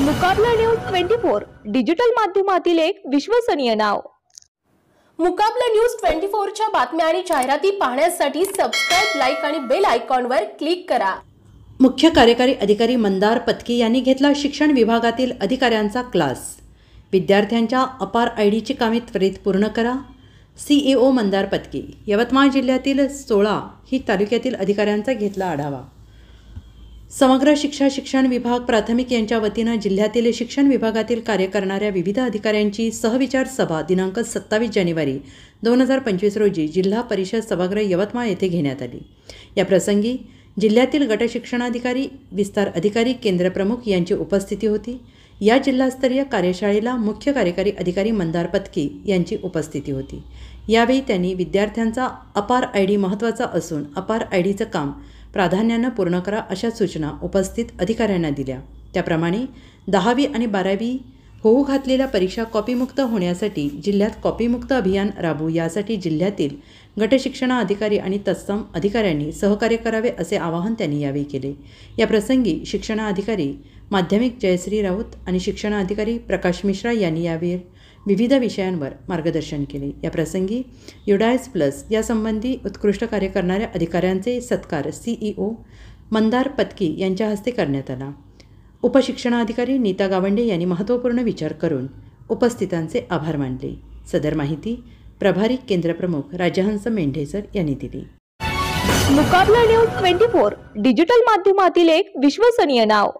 मुकाबला news 24 digital माध्यमातील एक विश्वसनीय नाव। मुकाबला न्यूज 24 च्या बातम्या आणि जाहिराती पाहण्यासाठी सबस्क्राइब, लाईक आणि बेल आयकॉनवर क्लिक करा। मुख्य कार्यकारी अधिकारी मंदार पत्की यांनी घेतला शिक्षण विभागातील अधिकाऱ्यांचा क्लास। विद्यार्थ्यांच्या अपार आयडीची कामे त्वरित पूर्ण करा। सीईओ मंदार पत्की। यवतमाळ जिल्ह्यातील 16 ही तालुक्यातील अधिकाऱ्यांचा घेतला आढावा। समग्र शिक्षण विभाग प्राथमिक यांच्या वतीने जिल्ह्यातील शिक्षण विभागातील कार्य करणाऱ्या विविध अधिकाऱ्यांची सहविचार सभा दिनांक 27 जानेवारी 2025 रोजी जिल्हा परिषद सभागृह यवतमाळ येथे घेण्यात आली। या प्रसंगी जिल्ह्यातील गट शिक्षणाधिकारी, विस्तार अधिकारी, केंद्र प्रमुख यांची उपस्थिती होती। या जिल्हास्तरीय कार्यशाळेला मुख्य कार्यकारी अधिकारी मंदार पत्की यांची उपस्थिती होती। यावेळी त्यांनी विद्यार्थ्यांचा अपार आयडी महत्त्वाचा असून अपार आयडीचं काम प्राधान्याने पूर्ण करा अशा सूचना उपस्थित अधिकाऱ्यांना दिल्या। त्याप्रमाणे 10वी आणि 12वी होऊ घातलेल्या परीक्षा कॉपीमुक्त होण्यासाठी जिल्ह्यात कॉपीमुक्त अभियान राबवू, यासाठी जिल्ह्यातील गट शिक्षणाधिकारी आणि तत्सम अधिकाऱ्यांनी सहकार्य करावे असे आवाहन त्यांनी यावेळी केले। या प्रसंगी शिक्षणाधिकारी माध्यमिक जयश्री राऊत आणि शिक्षणाधिकारी प्रकाश मिश्रा यांनी यावेळी विविध विषयांवर मार्गदर्शन केले। या प्रसंगी युडायस प्लस यासंबंधी उत्कृष्ट कार्य करणाऱ्या अधिकाऱ्यांचे सत्कार सीईओ मंदार पत्की यांच्या हस्ते करण्यात आला। उपशिक्षणाधिकारी नीता गावंडे यांनी महत्त्वपूर्ण विचार करून उपस्थितांचे आभार मानले। सदर माहिती प्रभारी केंद्र प्रमुख राजहंस मेंढेसर यांनी दिली। मुकाबला न्यूज 24 डिजिटल माध्यमातील एक विश्वसनीय नाव।